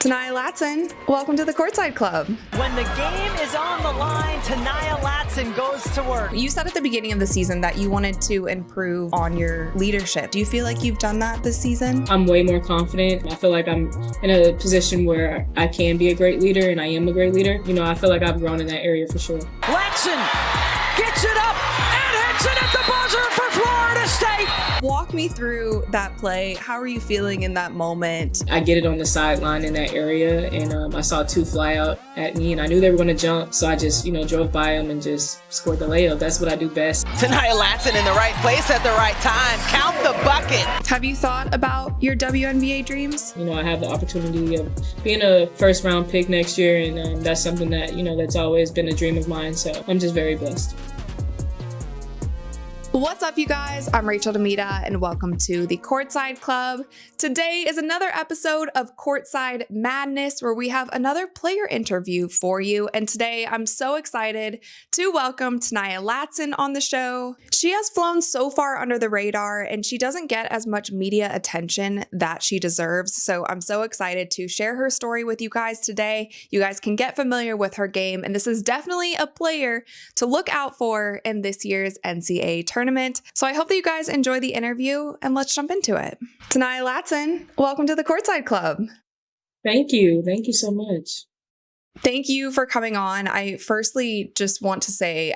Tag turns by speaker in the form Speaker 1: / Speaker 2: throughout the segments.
Speaker 1: Ta'Niya Latson, welcome to the Courtside Club.
Speaker 2: When the game is on the line, Ta'Niya Latson goes to work.
Speaker 1: You said at the beginning of the season that you wanted to improve on your leadership. Do you feel like you've done that this season?
Speaker 3: I'm way more confident. I feel like I'm in a position where I can be a great leader, and I am a great leader. I feel like I've grown in that area for sure.
Speaker 2: Latson gets it up and hits it at the buzzer for Florida State.
Speaker 1: Walk me through that play. How are you feeling in that moment?
Speaker 3: I get it on the sideline in that area, and I saw two fly out at me, and I knew they were going to jump, so I just, drove by them and just scored the layup. That's what I do best.
Speaker 2: Ta'Niya Latson in the right place at the right time. Count the bucket.
Speaker 1: Have you thought about your WNBA dreams?
Speaker 3: I have the opportunity of being a first-round pick next year, and that's something that, that's always been a dream of mine, so I'm just very blessed.
Speaker 1: What's up, you guys? I'm Rachel DeMita, and welcome to the Courtside Club. Today is another episode of Courtside Madness, where we have another player interview for you. And today, I'm so excited to welcome Ta'Niya Latson on the show. She has flown so far under the radar, and she doesn't get as much media attention that she deserves. So I'm so excited to share her story with you guys today. You guys can get familiar with her game, and this is definitely a player to look out for in this year's NCAA tournament. So I hope that you guys enjoy the interview, and let's jump into it. Ta'Niya Latson, welcome to the Courtside Club.
Speaker 3: Thank you. Thank you so much.
Speaker 1: Thank you for coming on. I firstly just want to say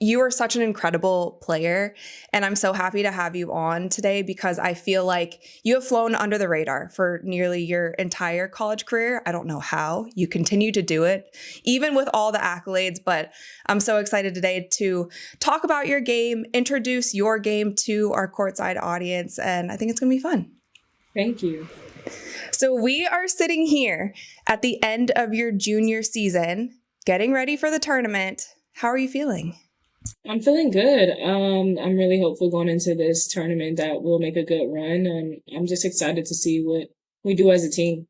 Speaker 1: you are such an incredible player, and I'm so happy to have you on today because I feel like you have flown under the radar for nearly your entire college career. I don't know how you continue to do it, even with all the accolades, but I'm so excited today to talk about your game, introduce your game to our courtside audience, and I think it's going to be fun.
Speaker 3: Thank you.
Speaker 1: So we are sitting here at the end of your junior season, getting ready for the tournament. How are you feeling?
Speaker 3: I'm feeling good. I'm really hopeful going into this tournament that we'll make a good run. And I'm just excited to see what we do as a team.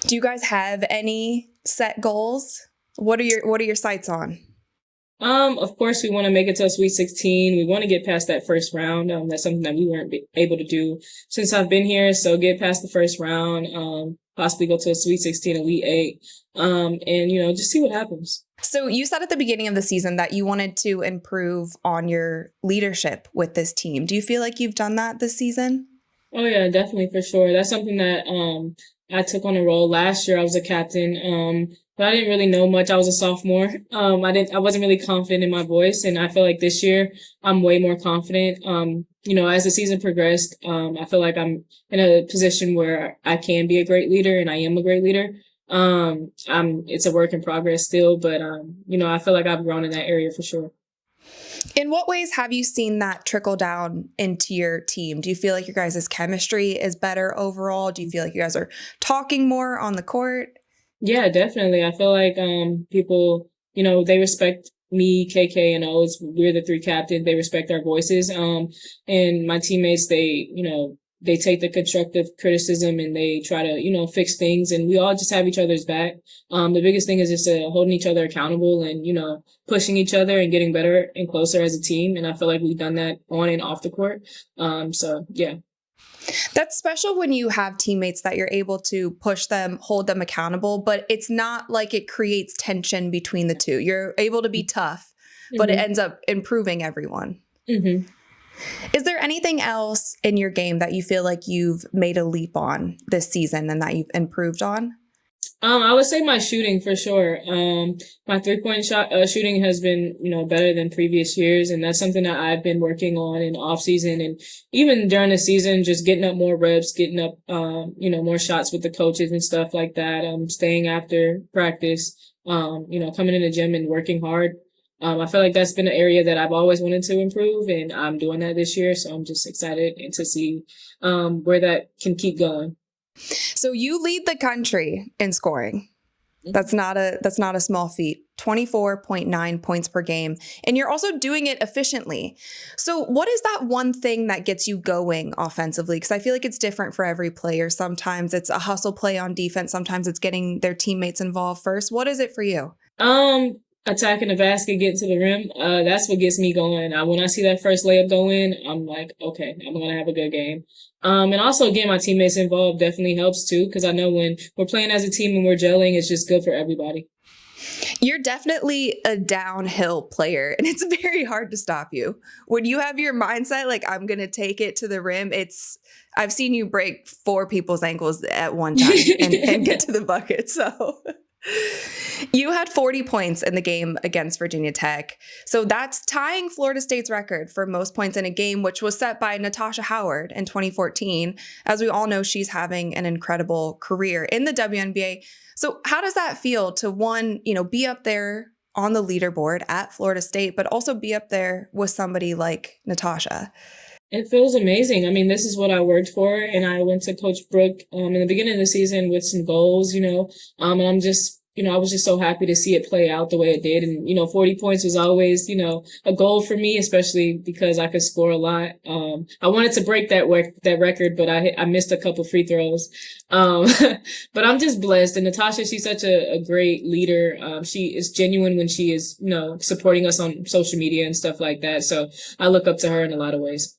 Speaker 1: Do you guys have any set goals? What are your sights on?
Speaker 3: Of course, we want to make it to a Sweet 16. We want to get past that first round. That's something that we weren't able to do since I've been here. So get past the first round, possibly go to a Sweet 16, Elite 8, and, just see what happens.
Speaker 1: So you said at the beginning of the season that you wanted to improve on your leadership with this team. Do you feel like you've done that this season?
Speaker 3: Oh, yeah, definitely, for sure. That's something that I took on a role. Last year I was a captain, but I didn't really know much. I was a sophomore. I wasn't really confident in my voice, and I feel like this year I'm way more confident. As the season progressed, I feel like I'm in a position where I can be a great leader, and I am a great leader. It's a work in progress still, but, I feel like I've grown in that area for sure.
Speaker 1: In what ways have you seen that trickle down into your team? Do you feel like your guys' chemistry is better overall? Do you feel like you guys are talking more on the court? Yeah,
Speaker 3: definitely. I feel like, people, they respect me, KK, and O's. We're the three captains. They respect our voices. And my teammates, they take the constructive criticism and they try to, fix things, and we all just have each other's back. The biggest thing is just holding each other accountable and, pushing each other and getting better and closer as a team. And I feel like we've done that on and off the court. So yeah.
Speaker 1: That's special when you have teammates that you're able to push them, hold them accountable, but it's not like it creates tension between the two. You're able to be tough, but it ends up improving everyone.
Speaker 3: Mm-hmm.
Speaker 1: Is there anything else in your game that you feel like you've made a leap on this season and that you've improved on?
Speaker 3: I would say my shooting for sure. My 3-point shot shooting has been, better than previous years, and that's something that I've been working on in the off season and even during the season, just getting up more reps, getting up, more shots with the coaches and stuff like that. Staying after practice, coming in the gym and working hard. I feel like that's been an area that I've always wanted to improve, and I'm doing that this year. So I'm just excited to see where that can keep going.
Speaker 1: So you lead the country in scoring. That's not a small feat. 24.9 points per game. And you're also doing it efficiently. So what is that one thing that gets you going offensively? Because I feel like it's different for every player. Sometimes it's a hustle play on defense. Sometimes it's getting their teammates involved first. What is it for you?
Speaker 3: attacking the basket, getting to the rim, that's what gets me going. When I see that first layup go in, I'm like, okay, I'm going to have a good game. And also getting my teammates involved definitely helps too, because I know when we're playing as a team and we're gelling, it's just good for everybody.
Speaker 1: You're definitely a downhill player, and it's very hard to stop you. When you have your mindset, like, I'm going to take it to the rim, I've seen you break 4 people's ankles at one time and get to the bucket. So you had 40 points in the game against Virginia Tech. So that's tying Florida State's record for most points in a game, which was set by Natasha Howard in 2014. As we all know, she's having an incredible career in the WNBA. So how does that feel to, one, be up there on the leaderboard at Florida State, but also be up there with somebody like Natasha?
Speaker 3: It feels amazing. I mean, this is what I worked for, and I went to Coach Brooke in the beginning of the season with some goals, and I'm just, I was just so happy to see it play out the way it did. And 40 points was always, a goal for me, especially because I could score a lot. I wanted to break that record, but I missed a couple free throws. But I'm just blessed. And Natasha, she's such a great leader. She is genuine when she is, supporting us on social media and stuff like that. So I look up to her in a lot of ways.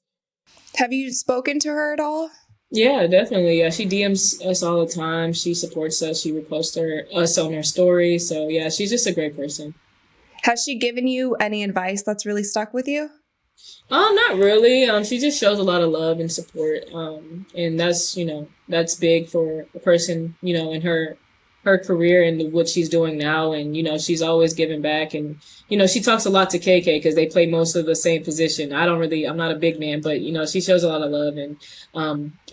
Speaker 1: Have you spoken to her at all?
Speaker 3: Yeah, definitely. Yeah, she DMs us all the time. She supports us. She reposts us on her story. So yeah, she's just a great person.
Speaker 1: Has she given you any advice that's really stuck with you?
Speaker 3: Not really. She just shows a lot of love and support. And that's big for a person, in her career and what she's doing now. And, she's always giving back. And, she talks a lot to KK because they play most of the same position. I'm not a big man, but, she shows a lot of love, and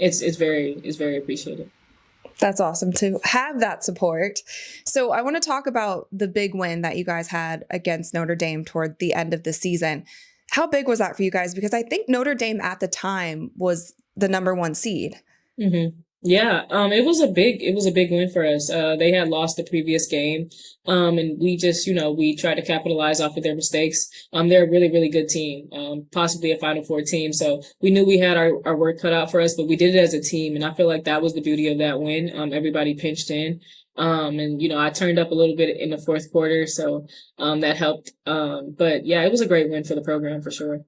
Speaker 3: it's very appreciated.
Speaker 1: That's awesome to have that support. So I want to talk about the big win that you guys had against Notre Dame toward the end of the season. How big was that for you guys? Because I think Notre Dame at the time was the #1 seed.
Speaker 3: Mm-hmm. Yeah, it was a big win for us. They had lost the previous game. And we just, we tried to capitalize off of their mistakes. They're a really, really good team, possibly a Final Four team. So we knew we had our work cut out for us, but we did it as a team. And I feel like that was the beauty of that win. Everybody pinched in. And, I turned up a little bit in the fourth quarter. So, that helped. But yeah, it was a great win for the program for sure.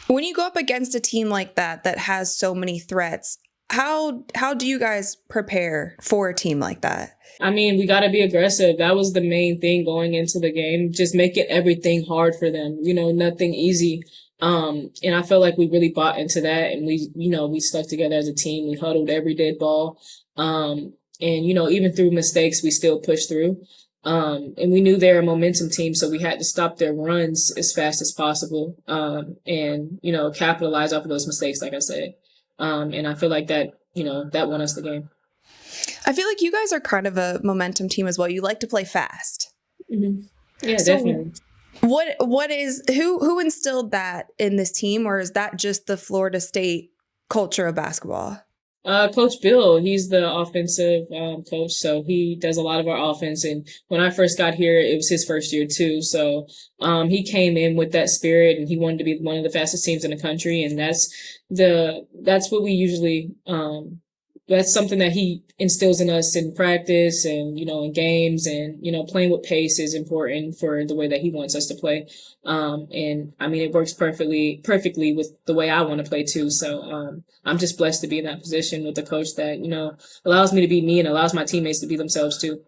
Speaker 1: When you go up against a team like that has so many threats, how do you guys prepare for a team like that?
Speaker 3: I mean, we got to be aggressive. That was the main thing going into the game. Just making everything hard for them. Nothing easy. And I feel like we really bought into that, and we stuck together as a team. We huddled every dead ball. And even through mistakes, we still pushed through. And we knew they're a momentum team, so we had to stop their runs as fast as possible. And capitalize off of those mistakes, like I said. And I feel like that won us the game.
Speaker 1: I feel like you guys are kind of a momentum team as well. You like to play fast.
Speaker 3: Mm-hmm. Yeah,
Speaker 1: so
Speaker 3: definitely.
Speaker 1: Who instilled that in this team, or is that just the Florida State culture of basketball?
Speaker 3: Coach Bill, he's the offensive coach, so he does a lot of our offense. And when I first got here, it was his first year too. So he came in with that spirit, and he wanted to be one of the fastest teams in the country. And that's what we usually that's something that he instills in us in practice and, in games, and, playing with pace is important for the way that he wants us to play. And I mean, it works perfectly with the way I want to play too. So, I'm just blessed to be in that position with a coach that, allows me to be me and allows my teammates to be themselves too.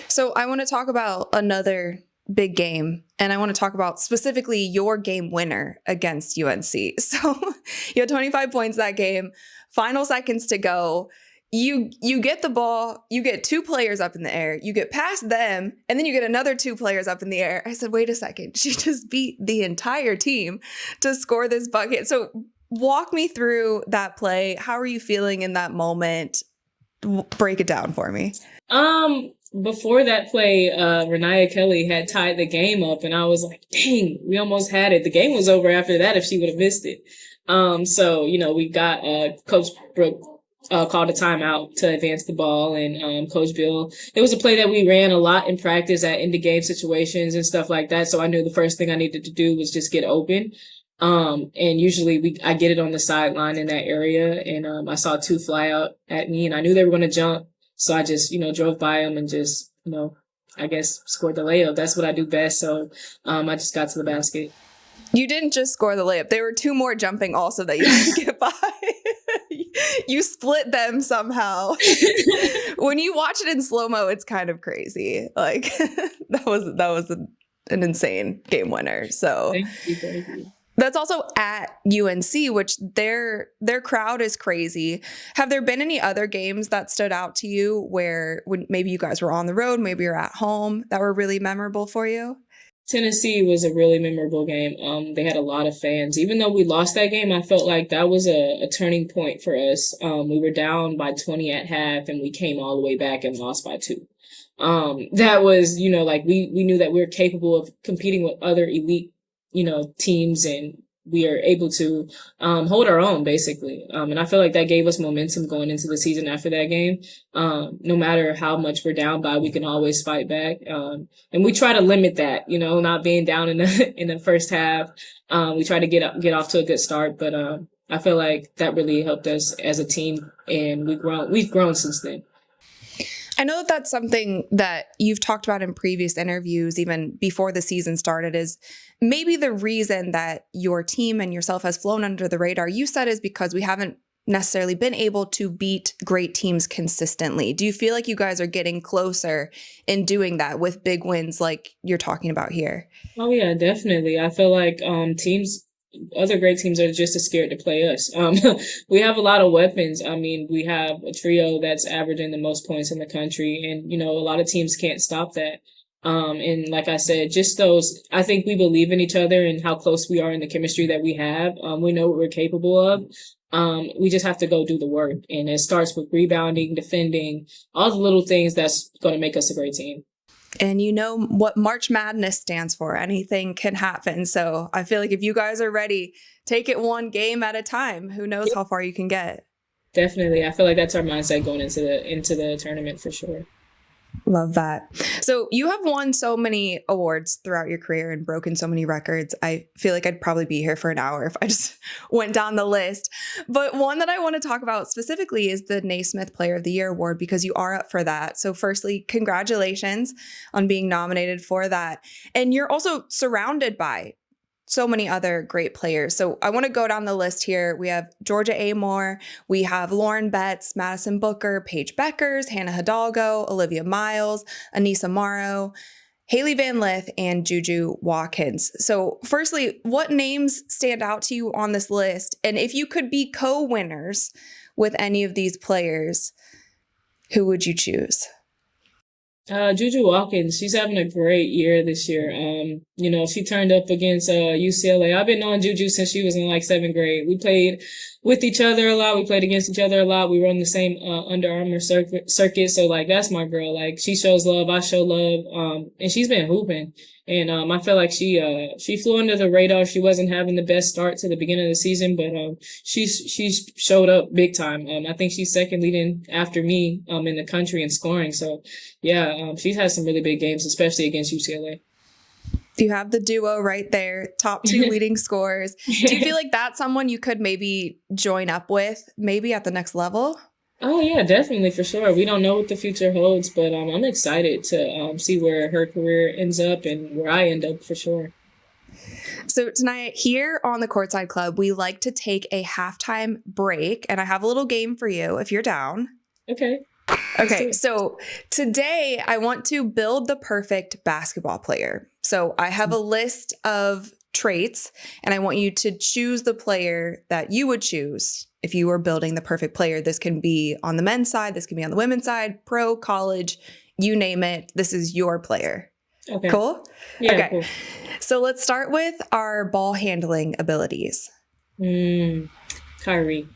Speaker 1: So I want to talk about another big game, and I want to talk about specifically your game winner against UNC. So you had 25 points that game, final seconds to go. You get the ball, you get 2 players up in the air, you get past them, and then you get another 2 players up in the air. I said, wait a second, she just beat the entire team to score this bucket. So walk me through that play. How are you feeling in that moment? Break it down for me.
Speaker 3: Before that play, Renaya Kelly had tied the game up, and I was like, dang, we almost had it. The game was over after that if she would have missed it. So, we got Coach Brooke called a timeout to advance the ball, and Coach Bill, it was a play that we ran a lot in practice at end of game situations and stuff like that. So I knew the first thing I needed to do was just get open. And usually I get it on the sideline in that area, and I saw 2 fly out at me, and I knew they were going to jump. So I just, drove by them and just, I guess, scored the layup. That's what I do best. So I just got to the basket.
Speaker 1: You didn't just score the layup. There were two more jumping also that you had to get by. You split them somehow. When you watch it in slow-mo, it's kind of crazy. Like that was an insane game winner. So
Speaker 3: Thank you.
Speaker 1: That's also at UNC, which their crowd is crazy. Have there been any other games that stood out to you where when maybe you guys were on the road, maybe you're at home, that were really memorable for you?
Speaker 3: Tennessee was a really memorable game. They had a lot of fans. Even though we lost that game, I felt like that was a turning point for us. We were down by 20 at half, and we came all the way back and lost by 2. That was, like we knew that we were capable of competing with other elite, teams, and we are able to hold our own, basically. And I feel like that gave us momentum going into the season after that game. No matter how much we're down by, we can always fight back. And we try to limit that, not being down in the first half. We try to get off to a good start, but I feel like that really helped us as a team, and we've grown since then.
Speaker 1: I know that that's something that you've talked about in previous interviews, even before the season started, is maybe the reason that your team and yourself has flown under the radar, you said, is because we haven't necessarily been able to beat great teams consistently. Do you feel like you guys are getting closer in doing that with big wins like you're talking about here?
Speaker 3: Oh, yeah, definitely. I feel like other great teams are just as scared to play us. We have a lot of weapons. I mean, we have a trio that's averaging the most points in the country, and a lot of teams can't stop that. And like I said, I think we believe in each other and how close we are in the chemistry that we have. We know what we're capable of. We just have to go do the work, and it starts with rebounding, defending, all the little things that's going to make us a great team.
Speaker 1: And you know what March Madness stands for. Anything can happen. So I feel like if you guys are ready, take it one game at a time. Who knows how far you can get.
Speaker 3: Definitely. I feel like that's our mindset going into the tournament for sure.
Speaker 1: Love that. So you have won so many awards throughout your career and broken so many records. I feel like I'd probably be here for an hour if I just went down the list. But one that I want to talk about specifically is the Naismith Player of the Year award, because you are up for that. So firstly, congratulations on being nominated for that. And you're also surrounded by so many other great players. So I want to go down the list here. We have Georgia Amore, we have Lauren Betts, Madison Booker, Paige Beckers, Hannah Hidalgo, Olivia Miles, Anissa Morrow, Haley Van Lith, and Juju Watkins. So firstly, what names stand out to you on this list? And if you could be co-winners with any of these players, who would you choose?
Speaker 3: Juju Watkins, she's having a great year this year. She turned up against UCLA. I've been knowing Juju since she was in like 7th grade. We played with each other a lot. We played against each other a lot. We run the same Under Armour circuit. So like that's my girl. Like she shows love, I show love. And she's been hooping. And I feel like she flew under the radar. She wasn't having the best start to the beginning of the season, but she's showed up big time. I think she's second leading after me in the country in scoring. So yeah, she's had some really big games, especially against UCLA.
Speaker 1: You have the duo right there, top 2 leading scorers. Do you feel like that's someone you could maybe join up with, maybe at the next level?
Speaker 3: Oh, yeah, definitely, for sure. We don't know what the future holds, but I'm excited to see where her career ends up and where I end up for sure.
Speaker 1: So tonight here on the Courtside Club, we like to take a halftime break, and I have a little game for you if you're down.
Speaker 3: Okay.
Speaker 1: Okay, so today I want to build the perfect basketball player. So I have a list of traits, and I want you to choose the player that you would choose if you were building the perfect player. This can be on the men's side, this can be on the women's side, pro, college, you name it. This is your player.
Speaker 3: Okay.
Speaker 1: Cool?
Speaker 3: Yeah,
Speaker 1: okay.
Speaker 3: cool.
Speaker 1: So let's start with our ball handling abilities.
Speaker 3: Kyrie.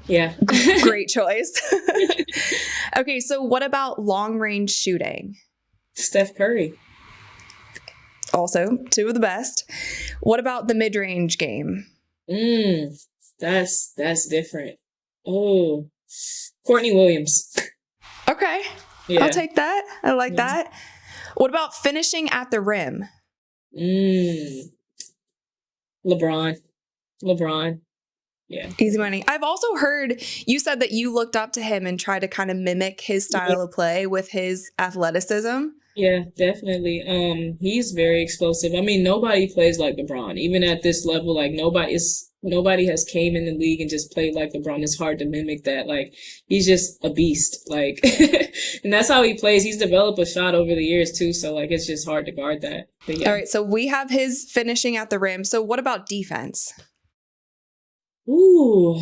Speaker 3: Yeah.
Speaker 1: Great choice. Okay, so what about long range shooting?
Speaker 3: Steph Curry.
Speaker 1: Also, 2 of the best. What about the mid range game?
Speaker 3: That's different. Oh, Courtney Williams.
Speaker 1: Okay. Yeah. I'll take that. I like that. What about finishing at the rim?
Speaker 3: LeBron. Yeah.
Speaker 1: Easy money. I've also heard you said that you looked up to him and tried to kind of mimic his style of play with his athleticism.
Speaker 3: Yeah, definitely. He's very explosive. I mean, nobody plays like LeBron. Even at this level, like nobody has came in the league and just played like LeBron. It's hard to mimic that. Like he's just a beast. Like and that's how he plays. He's developed a shot over the years too, so like it's just hard to guard that. But yeah.
Speaker 1: All right, so we have his finishing at the rim. So what about defense?
Speaker 3: Ooh.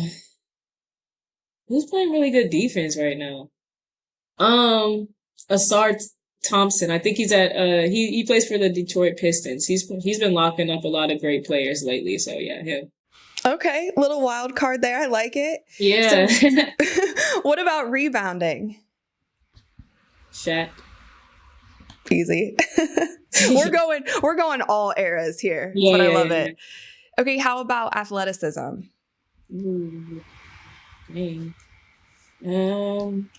Speaker 3: Who's playing really good defense right now? Asar Thompson. I think he's at he plays for the Detroit Pistons. He's been locking up a lot of great players lately. So yeah, him.
Speaker 1: Okay, little wild card there. I like it.
Speaker 3: Yeah.
Speaker 1: So, what about rebounding?
Speaker 3: Shaq.
Speaker 1: Easy. we're going all eras here, but I love it. Okay, how about athleticism?
Speaker 3: Ooh, dang. I don't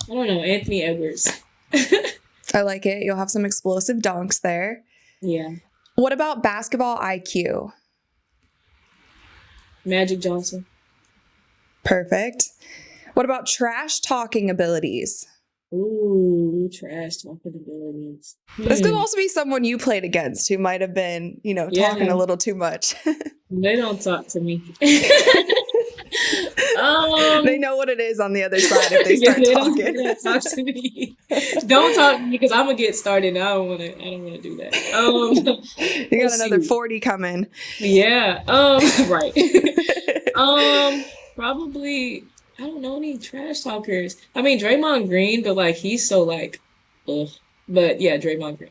Speaker 3: know. Anthony Edwards.
Speaker 1: I like it. You'll have some explosive dunks there.
Speaker 3: Yeah.
Speaker 1: What about basketball IQ?
Speaker 3: Magic Johnson.
Speaker 1: Perfect. What about trash talking abilities?
Speaker 3: Ooh, trash talking abilities.
Speaker 1: This could also be someone you played against who might have been, talking a little too much.
Speaker 3: They don't talk to me.
Speaker 1: They know what it is on the other side if they start talking.
Speaker 3: Don't talk to me. Don't talk to me because I'm gonna get started. I don't want to do that.
Speaker 1: You got another 40 coming.
Speaker 3: Yeah. Right. Probably. I don't know any trash talkers. I mean, Draymond Green, but like he's so like, ugh. But yeah, Draymond Green.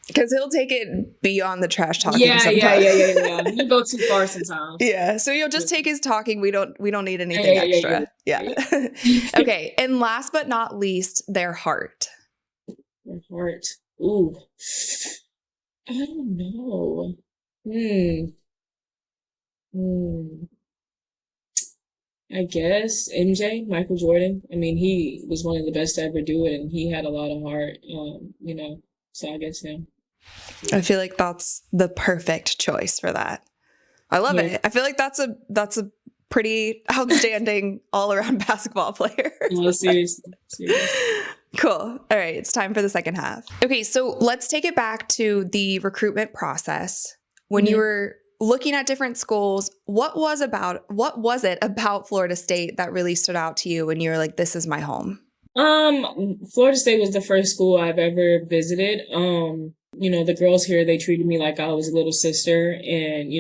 Speaker 1: Because he'll take it beyond the trash talking.
Speaker 3: Yeah. You go too far sometimes.
Speaker 1: Yeah. So you'll just take his talking. We don't need anything extra. Yeah. Okay. And last but not least, their heart.
Speaker 3: Their heart. Ooh. I don't know. I guess MJ, Michael Jordan. I mean, he was one of the best to ever do it, and he had a lot of heart. So I guess him.
Speaker 1: I feel like that's the perfect choice for that. I love it. I feel like that's a pretty outstanding all around basketball player.
Speaker 3: No, seriously.
Speaker 1: Cool. All right, it's time for the second half. Okay, so let's take it back to the recruitment process. When you were looking at different schools, what was it about Florida State that really stood out to you and you were like, this is my home?
Speaker 3: Florida State was the first school I've ever visited. The girls here, they treated me like I was a little sister, and,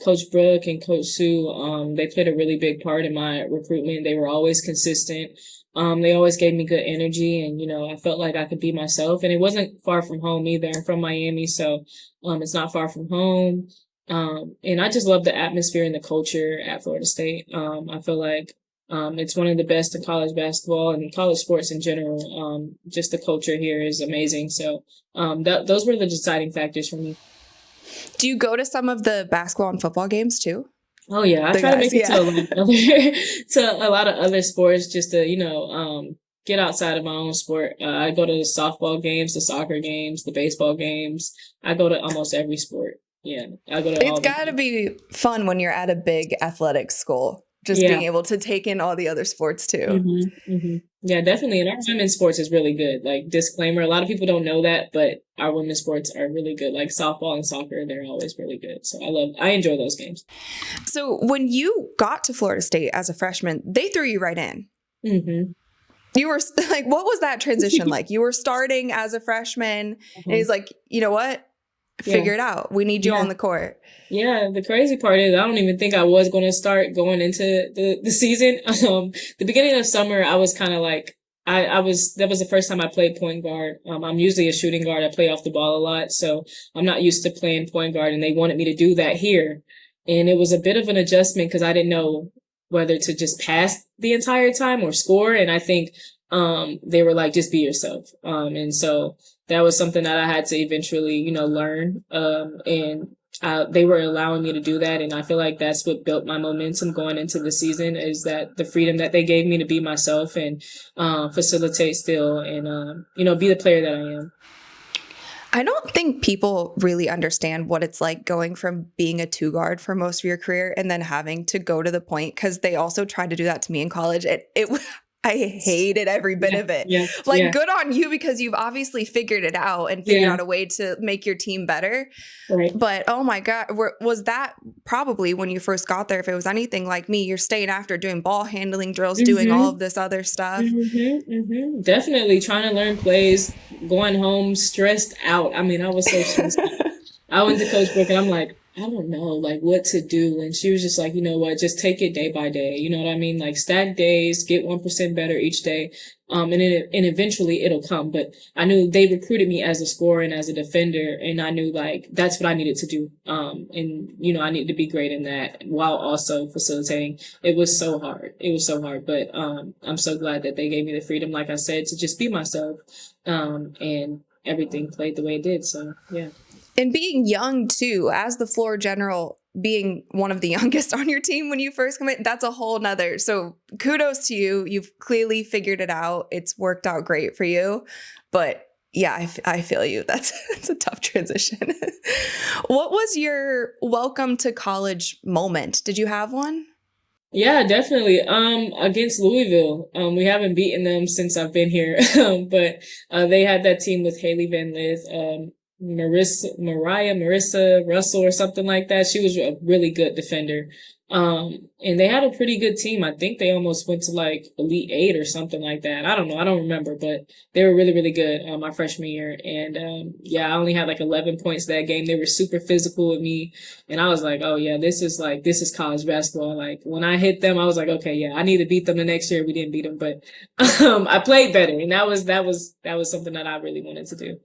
Speaker 3: Coach Brooke and Coach Sue, they played a really big part in my recruitment. They were always consistent. They always gave me good energy, and, I felt like I could be myself, and it wasn't far from home either. I'm from Miami, so, it's not far from home. And I just love the atmosphere and the culture at Florida State. I feel like it's one of the best in college basketball and college sports in general. Just the culture here is amazing. So those were the deciding factors for me.
Speaker 1: Do you go to some of the basketball and football games too?
Speaker 3: Oh yeah, I try to make it to a lot of other sports just to get outside of my own sport. I go to the softball games, the soccer games, the baseball games. I go to almost every sport. Yeah, I go to.
Speaker 1: It's got to be fun when you're at a big athletic school, just being able to take in all the other sports too.
Speaker 3: Yeah, definitely. And our women's sports is really good. Like, disclaimer, a lot of people don't know that, but our women's sports are really good. Like softball and soccer, they're always really good. So I enjoy those games. So
Speaker 1: when you got to Florida State as a freshman, they threw you right in. You were like, what was that transition like? You were starting as a freshman, and he's like, you know what? Figure it out. We need you on the court. Yeah, the crazy part is I don't even think I was going to start going into the season. The beginning of summer, I was kind of like, that was the first time I played point guard. I'm usually a shooting guard. I play off the ball a lot, so I'm not used to playing point guard, and they wanted me to do that here. And it was a bit of an adjustment because I didn't know whether to just pass the entire time or score. And I think they were like, just be yourself. And so that was something that I had to eventually, learn. And they were allowing me to do that. And I feel like that's what built my momentum going into the season, is that the freedom that they gave me to be myself and facilitate still and, be the player that I am. I don't think people really understand what it's like going from being a two guard for most of your career and then having to go to the point, because they also tried to do that to me in college. I hated every bit
Speaker 3: Yeah,
Speaker 1: of it.
Speaker 3: yeah,
Speaker 1: Like,
Speaker 3: yeah,
Speaker 1: good on you because you've obviously figured it out and figured
Speaker 3: yeah.
Speaker 1: out a way to make your team better.
Speaker 3: Right.
Speaker 1: But oh my God, was that probably when you first got there? If it was anything like me, you're staying after doing ball handling drills, doing all
Speaker 3: Mm-hmm.
Speaker 1: of this other stuff.
Speaker 3: Mm-hmm. Mm-hmm. Definitely trying to learn plays, going home stressed out. I mean, I was so stressed out. I went to Coach Brooke and I'm like, I don't know, like what to do. And she was just like, you know what, just take it day by day. You know what I mean? Like stack days, get 1% better each day. And eventually it'll come. But I knew they recruited me as a scorer and as a defender. And I knew like that's what I needed to do. And you know, I needed to be great in that while also facilitating. It was so hard. It was so hard. But, I'm so glad that they gave me the freedom, like I said, to just be myself. And everything played the way it did. So yeah.
Speaker 1: And being young too, as the floor general, being one of the youngest on your team when you first come in, that's a whole nother. So kudos to you. You've clearly figured it out. It's worked out great for you. But yeah, I feel you. That's a tough transition. What was your welcome to college moment? Did you have one?
Speaker 3: Yeah, definitely. Against Louisville, we haven't beaten them since I've been here. But they had that team with Haley Van Lith, Marissa Russell or something like that. She was a really good defender. And they had a pretty good team. I think they almost went to like Elite Eight or something like that. I don't know. I don't remember, but they were really, really good, my freshman year. And, yeah, I only had like 11 points that game. They were super physical with me. And I was like, oh yeah, this is college basketball. Like when I hit them, I was like, okay, yeah, I need to beat them the next year. We didn't beat them, but, I played better. And that was something that I really wanted to do.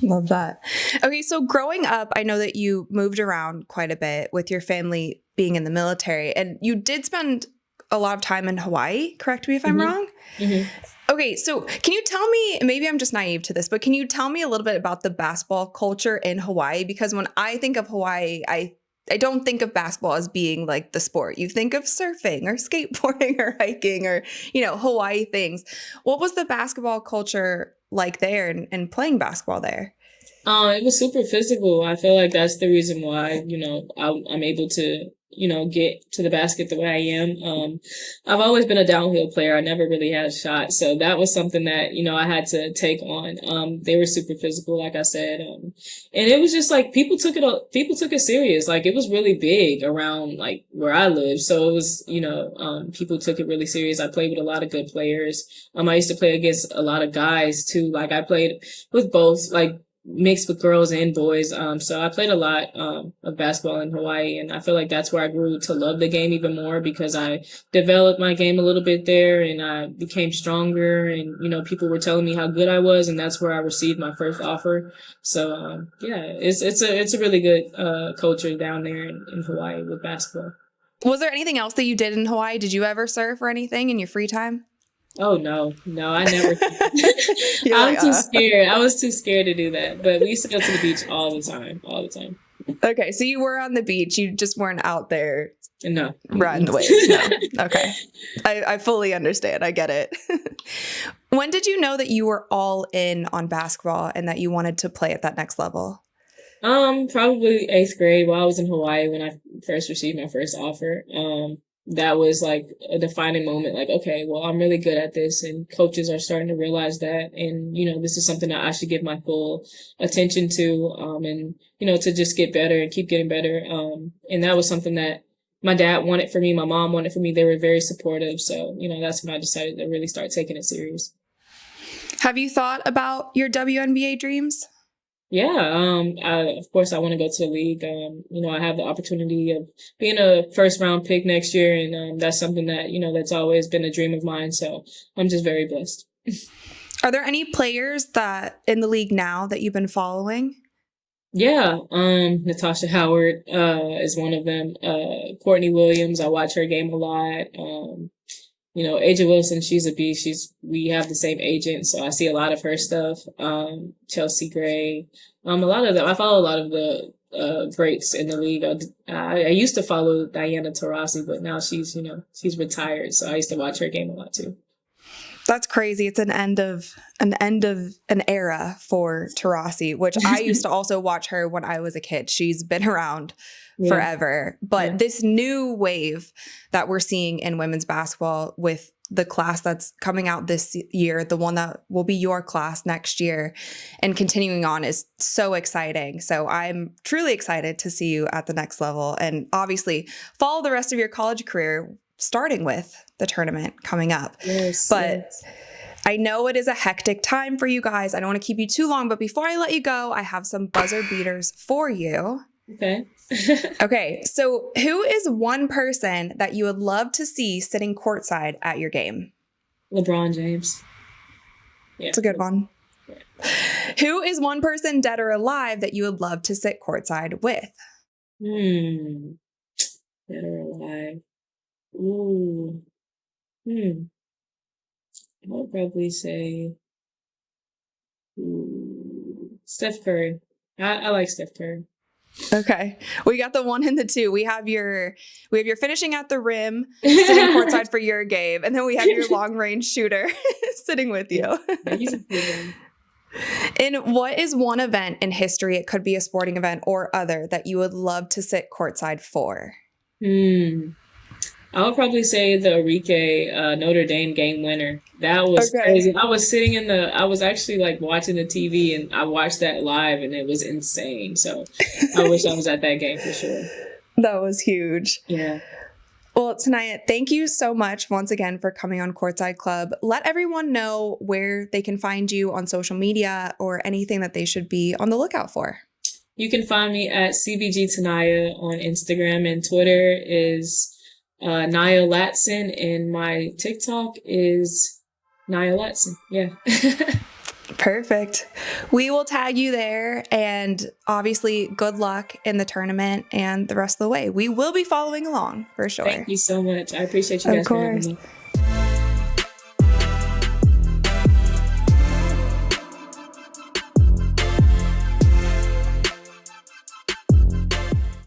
Speaker 1: Love that. Okay, so growing up, I know that you moved around quite a bit with your family being in the military, and you did spend a lot of time in Hawaii. Correct me if I'm wrong.
Speaker 3: Mm-hmm.
Speaker 1: Okay, so can you tell me, maybe I'm just naive to this, but can you tell me a little bit about the basketball culture in Hawaii? Because when I think of Hawaii, I don't think of basketball as being like the sport. You think of surfing or skateboarding or hiking or, Hawaii things. What was the basketball culture like there and playing basketball there?
Speaker 3: It was super physical. I feel like that's the reason why, I'm able to, get to the basket the way I am. I've always been a downhill player. I never really had a shot. So that was something that, I had to take on. They were super physical, like I said. And it was just like people took it serious. Like it was really big around like where I live. So it was, people took it really serious. I played with a lot of good players. I used to play against a lot of guys too. Like I played with both, like mixed with girls and boys. So I played a lot of basketball in Hawaii, and I feel like that's where I grew to love the game even more because I developed my game a little bit there and I became stronger and, people were telling me how good I was, and that's where I received my first offer. So, yeah, it's a really good culture down there in Hawaii with basketball.
Speaker 1: Was there anything else that you did in Hawaii? Did you ever surf or anything in your free time?
Speaker 3: Oh no, I never.
Speaker 1: You're
Speaker 3: I'm
Speaker 1: like,
Speaker 3: too scared. I was too scared to do that. But we used to go to the beach all the time.
Speaker 1: Okay, so you were on the beach. You just weren't out there
Speaker 3: No.
Speaker 1: riding the waves. No. Okay. I fully understand. I get it. When did you know that you were all in on basketball and that you wanted to play at that next level?
Speaker 3: Probably eighth grade while I was in Hawaii when I first received my first offer. That was like a defining moment. Like, okay, well, I'm really good at this, and coaches are starting to realize that, and this is something that I should give my full attention to, and to just get better and keep getting better. And that was something that my dad wanted for me, my mom wanted for me. They were very supportive, so that's when I decided to really start taking it serious.
Speaker 1: Have you thought about your WNBA dreams?
Speaker 3: Yeah, of course I want to go to the league. I have the opportunity of being a first round pick next year, and that's something that, that's always been a dream of mine. So I'm just very blessed.
Speaker 1: Are there any players that in the league now that you've been following?
Speaker 3: Yeah, Natasha Howard is one of them. Courtney Williams, I watch her game a lot. Aja Wilson, she's a beast. We have the same agent, so I see a lot of her stuff. Chelsea Gray, a lot of them. I follow a lot of the greats in the league. I used to follow Diana Taurasi, but now she's retired, so I used to watch her game a lot too.
Speaker 1: That's crazy. It's an end of an era for Taurasi, which I used to also watch her when I was a kid. She's been around forever. But this new wave that we're seeing in women's basketball with the class that's coming out this year, the one that will be your class next year and continuing on, is so exciting. So I'm truly excited to see you at the next level and obviously follow the rest of your college career, starting with the tournament coming up. But I know it is a hectic time for you guys. I don't want to keep you too long, but before I let you go, I have some buzzer beaters for you.
Speaker 3: Okay.
Speaker 1: Okay. So who is one person that you would love to see sitting courtside at your game?
Speaker 3: LeBron James.
Speaker 1: Yeah. It's a good one. Yeah. Who is one person, dead or alive, that you would love to sit courtside with?
Speaker 3: Dead or alive. Ooh. I would probably say Steph Curry. I like Steph Curry.
Speaker 1: Okay. We got the 1 and the 2. We have your finishing at the rim sitting courtside for your game, and then we have your long range shooter sitting with you.
Speaker 3: Yeah, he's a good one.
Speaker 1: And what is one event in history, it could be a sporting event or other, that you would love to sit courtside for?
Speaker 3: I would probably say the Enrique Notre Dame game winner. That was crazy. I was actually like watching the TV and I watched that live and it was insane. So I wish I was at that game for sure.
Speaker 1: That was huge.
Speaker 3: Yeah.
Speaker 1: Well, Ta'Niya, thank you so much once again for coming on Courtside Club. Let everyone know where they can find you on social media or anything that they should be on the lookout for.
Speaker 3: You can find me at CBG Ta'Niya on Instagram, and Twitter is Ta'Niya Latson, and my TikTok is Ta'Niya Latson. Yeah.
Speaker 1: Perfect. We will tag you there, and obviously good luck in the tournament and the rest of the way. We will be following along for sure.
Speaker 3: Thank you so much. I appreciate you guys for having me.